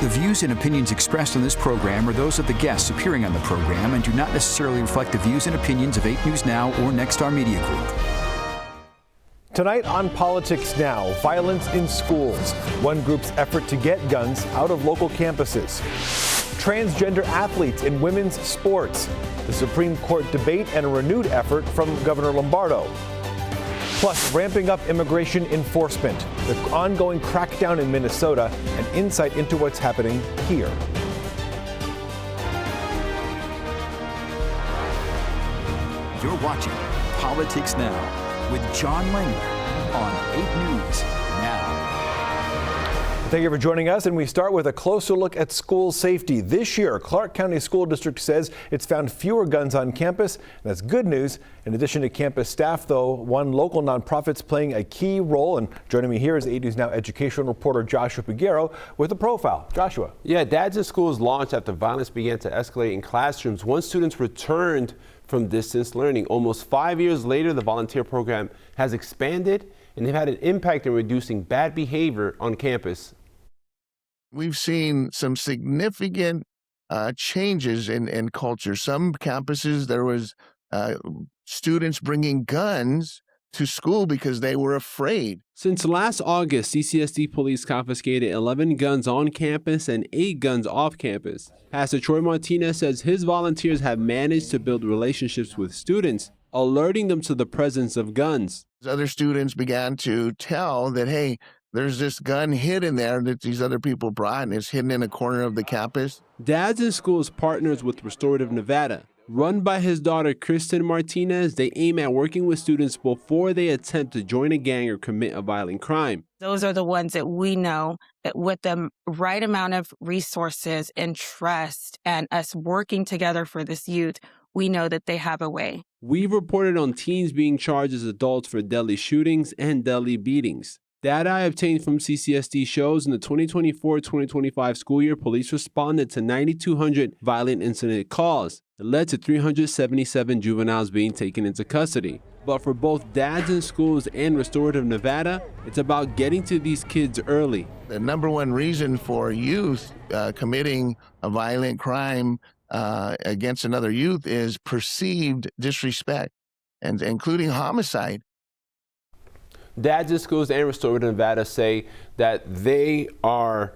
The views and opinions expressed on this program are those of the guests appearing on the program and do not necessarily reflect the views and opinions of 8 News Now or Nexstar Media Group. Tonight on Politics Now, violence in schools, one group's effort to get guns out of local campuses. Transgender athletes in women's sports, the Supreme Court debate and a renewed effort from Governor Lombardo. Plus, ramping up immigration enforcement, the ongoing crackdown in Minnesota, and insight into what's happening here. You're watching Politics Now with John Langler on 8 News Now. Thank you for joining us, and we start with a closer look at school safety. This year, Clark County School District says it's found fewer guns on campus, and that's good news. In addition to campus staff, though, one local nonprofit's playing a key role. And joining me here is 8 News Now educational reporter Joshua Piguero with a profile. Joshua. Yeah, Dads in Schools launched after violence began to escalate in classrooms. Once students returned from distance learning. Almost 5 years later, the volunteer program has expanded, and they've had an impact in reducing bad behavior on campus. We've seen some significant changes in culture. Some campuses, there was students bringing guns to school because they were afraid. Since last August, CCSD police confiscated 11 guns on campus and 8 guns off campus. Pastor Troy Martinez says his volunteers have managed to build relationships with students, alerting them to the presence of guns. Other students began to tell that, hey, there's this gun hidden there that these other people brought, and it's hidden in a corner of the campus. Dads in Schools partners with Restorative Nevada. Run by his daughter, Kristen Martinez, they aim at working with students before they attempt to join a gang or commit a violent crime. Those are the ones that we know that with the right amount of resources and trust and us working together for this youth, we know that they have a way. We've reported on teens being charged as adults for deadly shootings and deadly beatings. Data I obtained from CCSD shows in the 2024-2025 school year, police responded to 9,200 violent incident calls. It led to 377 juveniles being taken into custody. But for both Dads in Schools and Restorative Nevada, it's about getting to these kids early. The number one reason for youth committing a violent crime against another youth is perceived disrespect, and including homicide. Dads in Schools and Restorative Nevada say that they are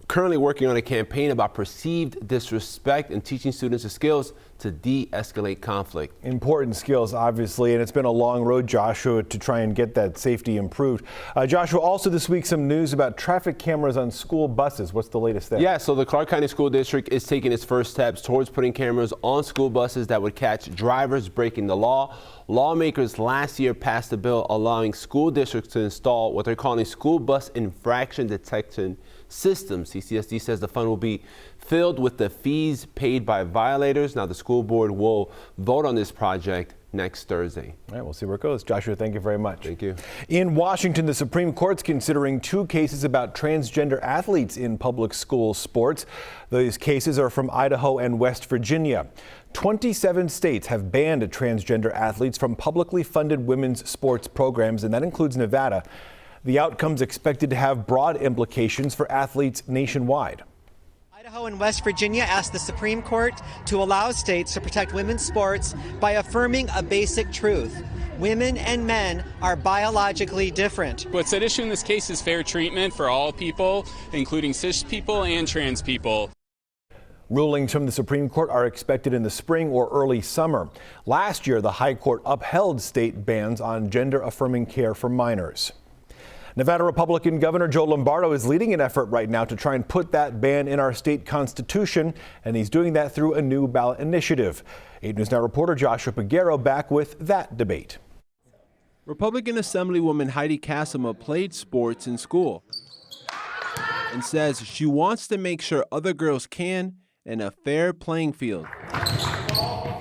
currently working on a campaign about perceived disrespect and teaching students the skills to de-escalate conflict. Important skills, obviously, and it's been a long road, Joshua, to try and get that safety improved. Joshua, also this week, some news about traffic cameras on school buses. What's the latest there? Yeah, so the Clark County School District is taking its first steps towards putting cameras on school buses that would catch drivers breaking the law. Lawmakers last year passed a bill allowing school districts to install what they're calling school bus infraction detection systems. CCSD says the fund will be filled with the fees paid by violators. Now, the school board will vote on this project next Thursday. All right, we'll see where it goes. Joshua, thank you very much. Thank you. In Washington, the Supreme Court's considering 2 cases about transgender athletes in public school sports. These cases are from Idaho and West Virginia. 27 states have banned transgender athletes from publicly funded women's sports programs, and that includes Nevada. The outcome's expected to have broad implications for athletes nationwide. Idaho and West Virginia asked the Supreme Court to allow states to protect women's sports by affirming a basic truth. Women and men are biologically different. What's at issue in this case is fair treatment for all people, including cis people and trans people. Rulings from the Supreme Court are expected in the spring or early summer. Last year, the High Court upheld state bans on gender-affirming care for minors. Nevada Republican Governor Joe Lombardo is leading an effort right now to try and put that ban in our state constitution, and he's doing that through a new ballot initiative. 8 News Now reporter Joshua Piguero back with that debate. Republican Assemblywoman Heidi Cassima played sports in school and says she wants to make sure other girls can in a fair playing field.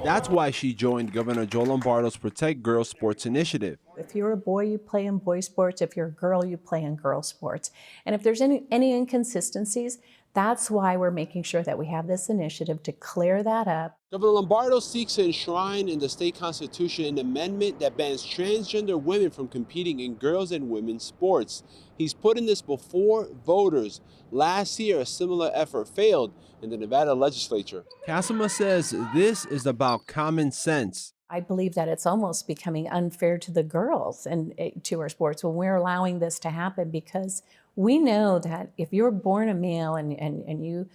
That's why she joined Governor Joe Lombardo's Protect Girls Sports initiative. If you're a boy, you play in boy sports. If you're a girl, you play in girl sports. And if there's any inconsistencies, that's why we're making sure that we have this initiative to clear that up. Governor Lombardo seeks to enshrine in the state constitution an amendment that bans transgender women from competing in girls and women's sports. He's putting this before voters. Last year, a similar effort failed in the Nevada legislature. Castleman says this is about common sense. I believe that it's almost becoming unfair to the girls and to our sports when we're allowing this to happen, because we know that if you're born a male and you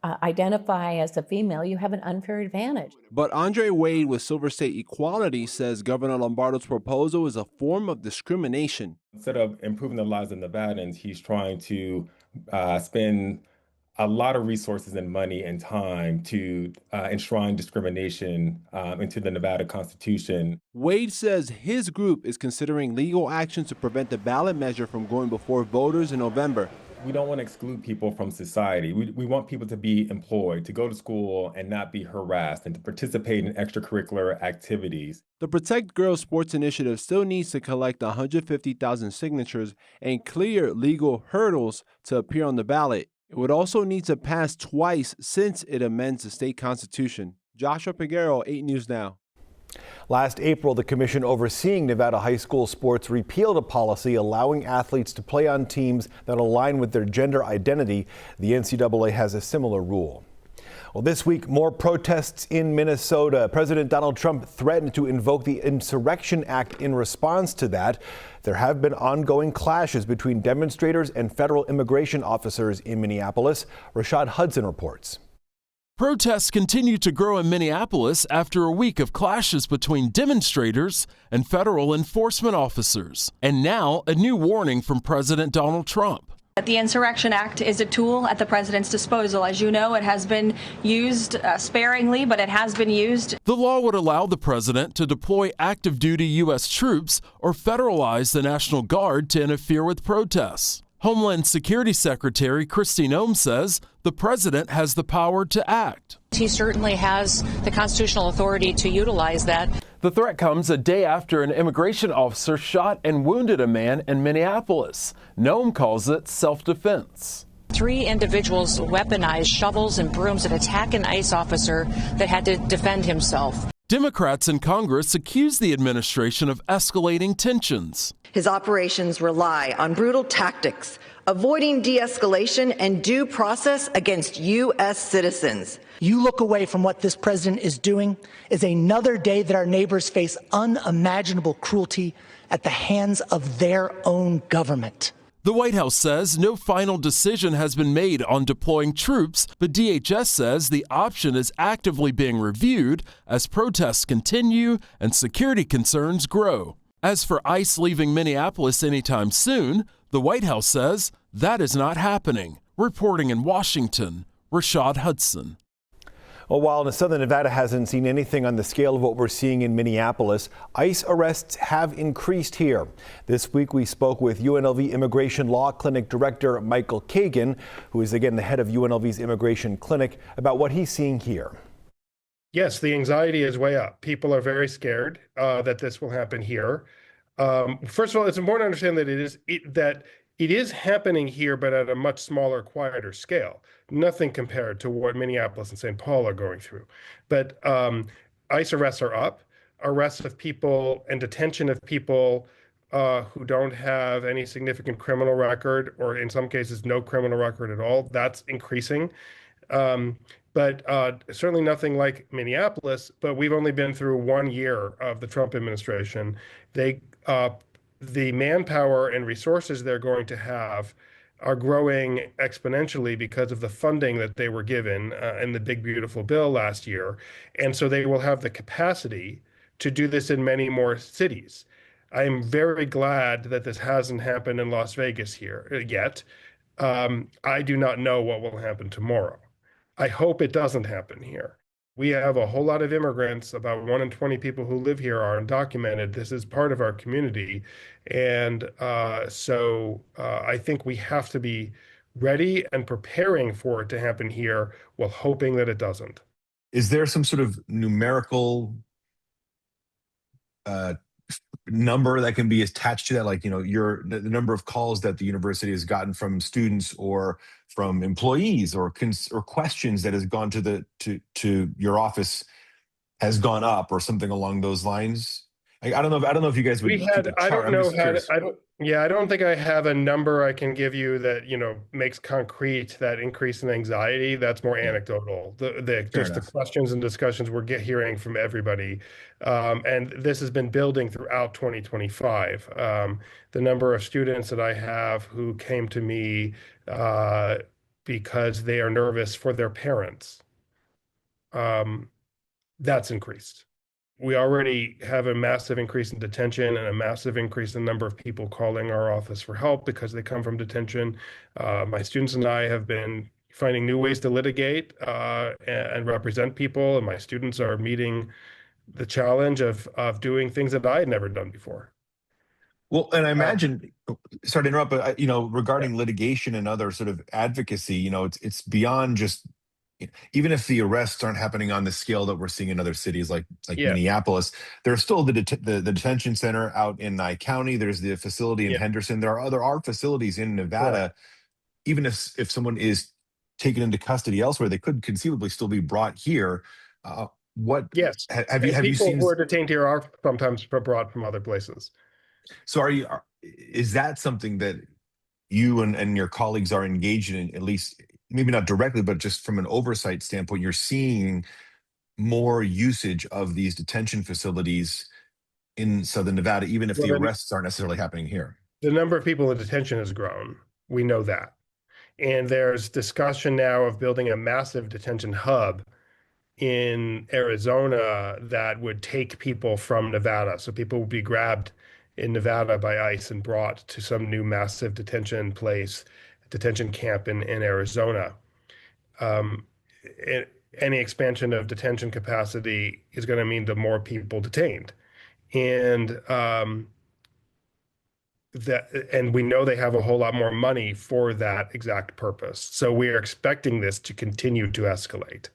identify as a female, you have an unfair advantage. But Andre Wade with Silver State Equality says Governor Lombardo's proposal is a form of discrimination. Instead of improving the lives of Nevadans, he's trying to spend a lot of resources and money and time to enshrine discrimination into the Nevada Constitution. Wade says his group is considering legal action to prevent the ballot measure from going before voters in November. We don't want to exclude people from society. We want people to be employed, to go to school and not be harassed, and to participate in extracurricular activities. The Protect Girls Sports Initiative still needs to collect 150,000 signatures and clear legal hurdles to appear on the ballot. It would also need to pass twice since it amends the state constitution. Joshua Peguero, 8 News Now. Last April, the commission overseeing Nevada high school sports repealed a policy allowing athletes to play on teams that align with their gender identity. The NCAA has a similar rule. Well, this week, more protests in Minnesota. President Donald Trump threatened to invoke the Insurrection Act in response to that. There have been ongoing clashes between demonstrators and federal immigration officers in Minneapolis. Rashad Hudson reports. Protests continue to grow in Minneapolis after a week of clashes between demonstrators and federal enforcement officers. And now, a new warning from President Donald Trump. The Insurrection Act is a tool at the president's disposal. As you know, it has been used sparingly, but it has been used. The law would allow the president to deploy active duty U.S. troops or federalize the National Guard to interfere with protests. Homeland Security Secretary Kristi Noem says the president has the power to act. He certainly has the constitutional authority to utilize that. The threat comes a day after an immigration officer shot and wounded a man in Minneapolis. Noem calls it self-defense. 3 individuals weaponized shovels and brooms and attack an ICE officer that had to defend himself. Democrats in Congress accuse the administration of escalating tensions. His operations rely on brutal tactics, avoiding de-escalation and due process against U.S. citizens. You look away from what this president is doing is another day that our neighbors face unimaginable cruelty at the hands of their own government. The White House says no final decision has been made on deploying troops, but DHS says the option is actively being reviewed as protests continue and security concerns grow. As for ICE leaving Minneapolis anytime soon, the White House says that is not happening. Reporting in Washington, Rashad Hudson. Well, while Southern Nevada hasn't seen anything on the scale of what we're seeing in Minneapolis, ICE arrests have increased here. This week we spoke with UNLV Immigration Law Clinic Director Michael Kagan, who is again the head of UNLV's Immigration Clinic, about what he's seeing here. Yes, the anxiety is way up. People are very scared that this will happen here. First of all, it's important to understand that it is happening here, but at a much smaller, quieter scale. Nothing compared to what Minneapolis and St. Paul are going through. But ICE arrests are up. Arrests of people and detention of people who don't have any significant criminal record, or in some cases, no criminal record at all, that's increasing. But certainly nothing like Minneapolis, but we've only been through 1 year of the Trump administration. The manpower and resources they're going to have are growing exponentially because of the funding that they were given in the Big Beautiful Bill last year. And so they will have the capacity to do this in many more cities. I am very glad that this hasn't happened in Las Vegas here yet. I do not know what will happen tomorrow. I hope it doesn't happen here. We have a whole lot of immigrants. About 1 in 20 people who live here are undocumented. This is part of our community. And so I think we have to be ready and preparing for it to happen here while hoping that it doesn't. Is there some sort of numerical number that can be attached to that, like, you know, the number of calls that the university has gotten from students or from employees or questions that has gone to your office has gone up or something along those lines? I don't know if you guys would. I don't think I have a number I can give you that, you know, makes concrete that increase in anxiety. That's more anecdotal. The questions and discussions we're hearing from everybody, and this has been building throughout 2025. The number of students that I have who came to me because they are nervous for their parents, that's increased. We already have a massive increase in detention and a massive increase in the number of people calling our office for help because they come from detention. My students and I have been finding new ways to litigate and represent people, and my students are meeting the challenge of doing things that I had never done before. Well, and I imagine, sorry to interrupt, but you know, regarding litigation and other sort of advocacy, you know, it's beyond just, even if the arrests aren't happening on the scale that we're seeing in other cities like Minneapolis, there's still the detention center out in Nye County. There's the facility in Henderson. There are facilities in Nevada. Even if someone is taken into custody elsewhere, they could conceivably still be brought here. Have you seen people who are detained here are sometimes brought from other places? So is that something that you and your colleagues are engaged in, at least? Maybe not directly, but just from an oversight standpoint, you're seeing more usage of these detention facilities in Southern Nevada, even if the arrests aren't necessarily happening here. The number of people in detention has grown. We know that. And there's discussion now of building a massive detention hub in Arizona that would take people from Nevada. So people would be grabbed in Nevada by ICE and brought to some new massive detention camp in Arizona. Any expansion of detention capacity is going to mean the more people detained, and we know they have a whole lot more money for that exact purpose. So we are expecting this to continue to escalate.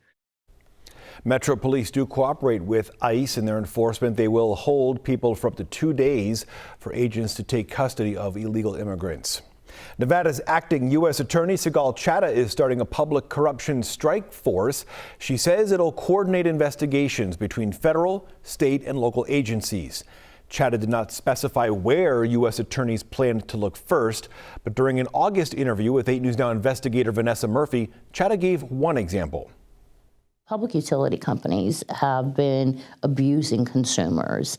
Metro Police do cooperate with ICE in their enforcement. They will hold people for up to 2 days for agents to take custody of illegal immigrants. Nevada's acting U.S. Attorney Sigal Chattah is starting a public corruption strike force. She says it'll coordinate investigations between federal, state, and local agencies. Chattah did not specify where U.S. attorneys planned to look first, but during an August interview with 8 News Now investigator Vanessa Murphy, Chattah gave one example. Public utility companies have been abusing consumers.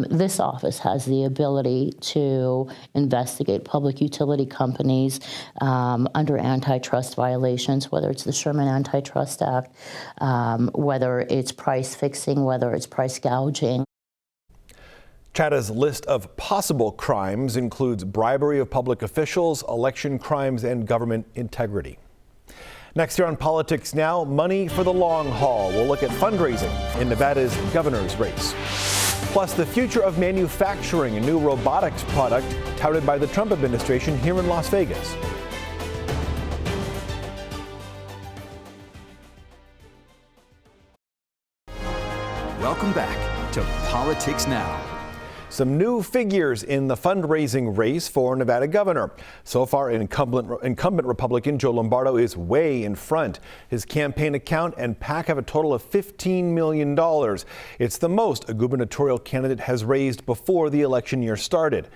This office has the ability to investigate public utility companies under antitrust violations, whether it's the Sherman Antitrust Act, whether it's price fixing, whether it's price gouging. Chattah's list of possible crimes includes bribery of public officials, election crimes, and government integrity. Next here on Politics Now, money for the long haul. We'll look at fundraising in Nevada's governor's race. Plus, the future of manufacturing, a new robotics product touted by the Trump administration here in Las Vegas. Welcome back to Politics Now. Some new figures in the fundraising race for Nevada governor. So far, incumbent Republican Joe Lombardo is way in front. His campaign account and PAC have a total of $15 million. It's the most a gubernatorial candidate has raised before the election year started.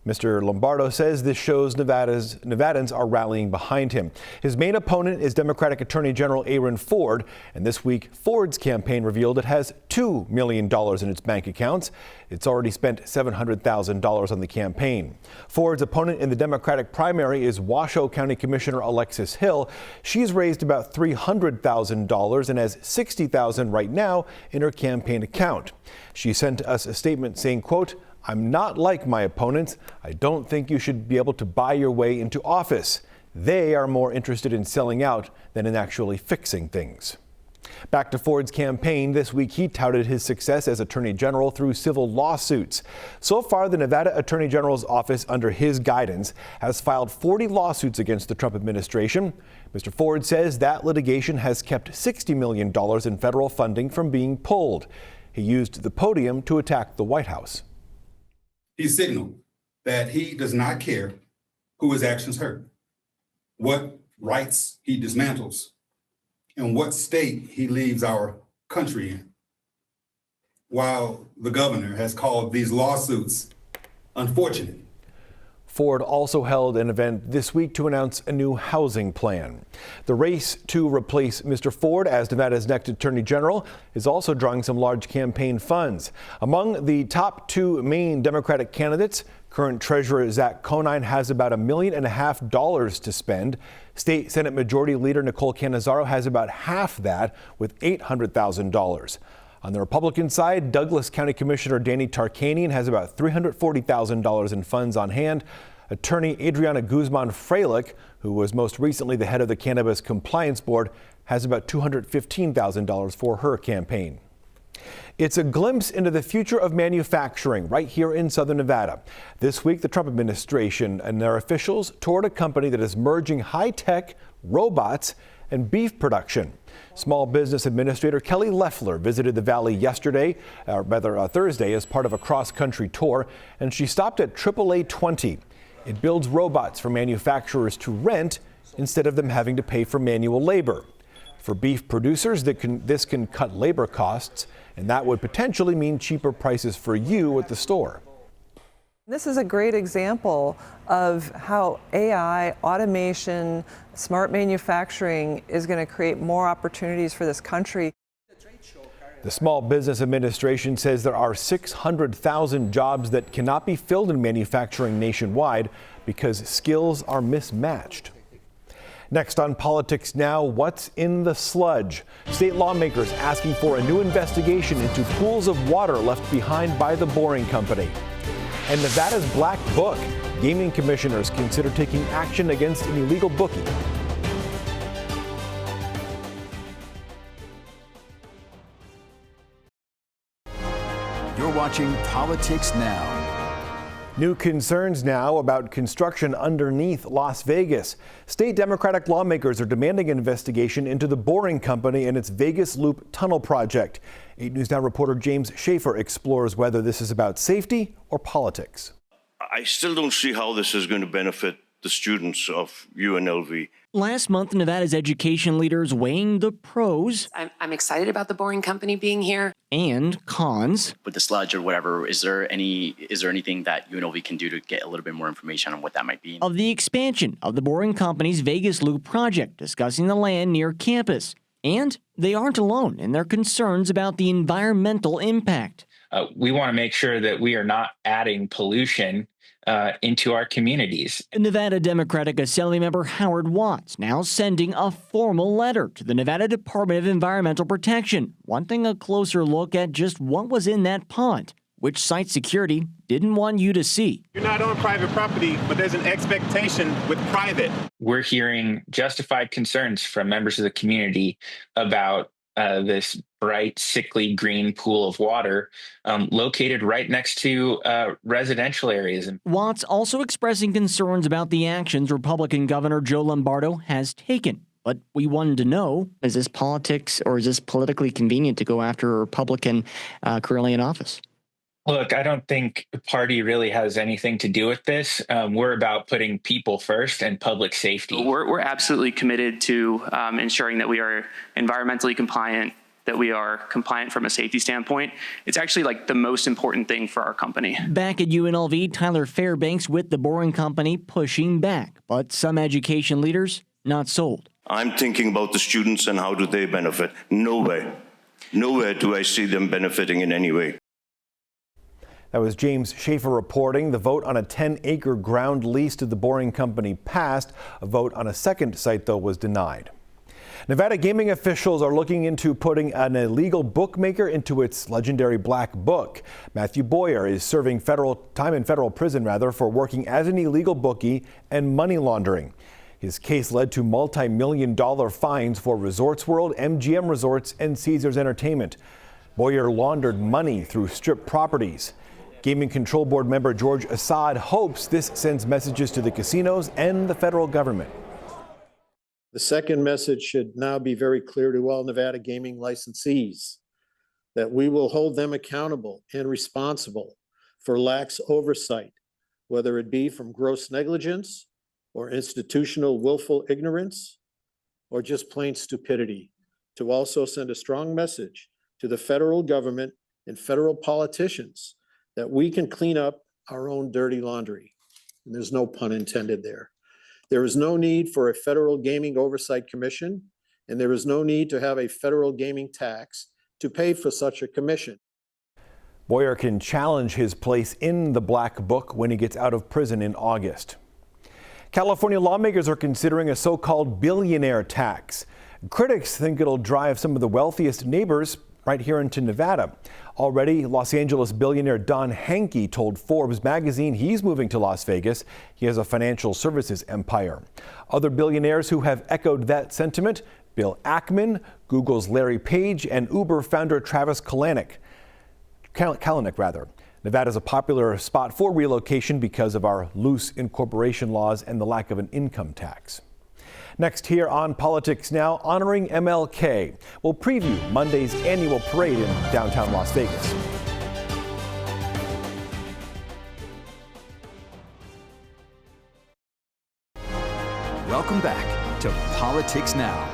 Mr. Lombardo says this shows Nevadans are rallying behind him. His main opponent is Democratic Attorney General Aaron Ford, and this week Ford's campaign revealed it has $2 million in its bank accounts. It's already spent $700,000 on the campaign. Ford's opponent in the Democratic primary is Washoe County Commissioner Alexis Hill. She's raised about $300,000 and has $60,000 right now in her campaign account. She sent us a statement saying, quote, "I'm not like my opponents. I don't think you should be able to buy your way into office. They are more interested in selling out than in actually fixing things." Back to Ford's campaign. This week, he touted his success as Attorney General through civil lawsuits. So far, the Nevada Attorney General's office, under his guidance, has filed 40 lawsuits against the Trump administration. Mr. Ford says that litigation has kept $60 million in federal funding from being pulled. He used the podium to attack the White House. He signaled that he does not care who his actions hurt, what rights he dismantles, and what state he leaves our country in. While the governor has called these lawsuits unfortunate. Ford also held an event this week to announce a new housing plan. The race to replace Mr. Ford as Nevada's next Attorney General is also drawing some large campaign funds. Among the top two main Democratic candidates, current Treasurer Zach Conine has about $1.5 million to spend. State Senate Majority Leader Nicole Cannizzaro has about half that, with $800,000. On the Republican side, Douglas County Commissioner Danny Tarkanian has about $340,000 in funds on hand. Attorney Adriana Guzman Freilich, who was most recently the head of the Cannabis Compliance Board, has about $215,000 for her campaign. It's a glimpse into the future of manufacturing right here in Southern Nevada. This week, the Trump administration and their officials toured a company that is merging high-tech robots and beef production. Small Business Administrator Kelly Loeffler visited the valley Thursday, as part of a cross-country tour, and she stopped at AAA 20. It builds robots for manufacturers to rent instead of them having to pay for manual labor. For beef producers, this can cut labor costs, and that would potentially mean cheaper prices for you at the store. This is a great example of how AI, automation, smart manufacturing is going to create more opportunities for this country. The Small Business Administration says there are 600,000 jobs that cannot be filled in manufacturing nationwide because skills are mismatched. Next on Politics Now, what's in the sludge? State lawmakers asking for a new investigation into pools of water left behind by the Boring Company. And Nevada's Black Book. Gaming commissioners consider taking action against an illegal bookie. You're watching Politics Now. New concerns now about construction underneath Las Vegas. State Democratic lawmakers are demanding an investigation into the Boring Company and its Vegas Loop tunnel project. 8 News Now reporter James Schaefer explores whether this is about safety or politics. I still don't see how this is going to benefit the students of UNLV. Last month, Nevada's education leaders weighing the pros. I'm excited about the Boring Company being here. And cons. With the sludge or whatever, is there anything that UNLV can do to get a little bit more information on what that might be? Of the expansion of the Boring Company's Vegas Loop project, discussing the land near campus. And they aren't alone in their concerns about the environmental impact. We want to make sure that we are not adding pollution into our communities. Nevada Democratic Assembly member Howard Watts now sending a formal letter to the Nevada Department of Environmental Protection, wanting a closer look at just what was in that pond, which site security didn't want you to see. You're not on private property, but there's an expectation with private. We're hearing justified concerns from members of the community about this bright, sickly green pool of water located right next to residential areas. Watts also expressing concerns about the actions Republican Governor Joe Lombardo has taken. But we wanted to know, is this politics or is this politically convenient to go after a Republican currently in office? Look, I don't think the party really has anything to do with this. We're about putting people first and public safety. We're absolutely committed to ensuring that we are environmentally compliant, that we are compliant from a safety standpoint. It's actually like the most important thing for our company. Back at UNLV, Tyler Fairbanks with the Boring Company pushing back, but some education leaders not sold. I'm thinking about the students and how do they benefit? No way. Nowhere do I see them benefiting in any way. That was James Schaefer reporting. The vote on a 10-acre ground lease to the Boring Company passed. A vote on a second site, though, was denied. Nevada gaming officials are looking into putting an illegal bookmaker into its legendary Black Book. Matthew Boyer is serving time in federal prison for working as an illegal bookie and money laundering. His case led to multi-million-dollar fines for Resorts World, MGM Resorts, and Caesars Entertainment. Boyer laundered money through strip properties. Gaming Control Board member George Assad hopes this sends messages to the casinos and the federal government. The second message should now be very clear to all Nevada gaming licensees that we will hold them accountable and responsible for lax oversight, whether it be from gross negligence or institutional willful ignorance or just plain stupidity, to also send a strong message to the federal government and federal politicians that we can clean up our own dirty laundry. And there's no pun intended there. There is no need for a federal gaming oversight commission, and there is no need to have a federal gaming tax to pay for such a commission. Boyer can challenge his place in the black book when he gets out of prison in August. California lawmakers are considering a so-called billionaire tax. Critics think it'll drive some of the wealthiest neighbors right here into Nevada. Already, Los Angeles billionaire Don Henke told Forbes magazine he's moving to Las Vegas. He has a financial services empire. Other billionaires who have echoed that sentiment: Bill Ackman, Google's Larry Page, and Uber founder Travis Kalanick. Nevada is a popular spot for relocation because of our loose incorporation laws and the lack of an income tax. Next here on Politics Now, honoring MLK. We'll preview Monday's annual parade in downtown Las Vegas. Welcome back to Politics Now.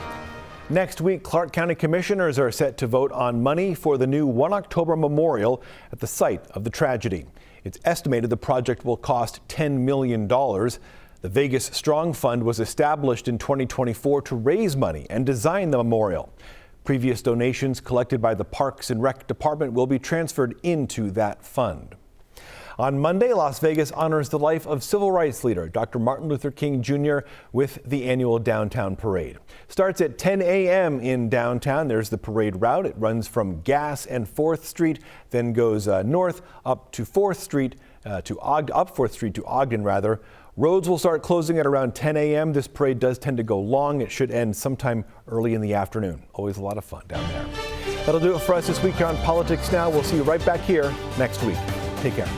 Next week, Clark County commissioners are set to vote on money for the new 1 October memorial at the site of the tragedy. It's estimated the project will cost $10 million. The Vegas Strong Fund was established in 2024 to raise money and design the memorial. Previous donations collected by the Parks and Rec Department will be transferred into that fund. On Monday, Las Vegas honors the life of civil rights leader Dr. Martin Luther King Jr. with the annual downtown parade. Starts at 10 a.m. in downtown. There's the parade route. It runs from Gass and 4th Street, then goes north up to 4th Street up 4th Street to Ogden rather. Roads will start closing at around 10 a.m. This parade does tend to go long. It should end sometime early in the afternoon. Always a lot of fun down there. That'll do it for us this week on Politics Now. We'll see you right back here next week. Take care.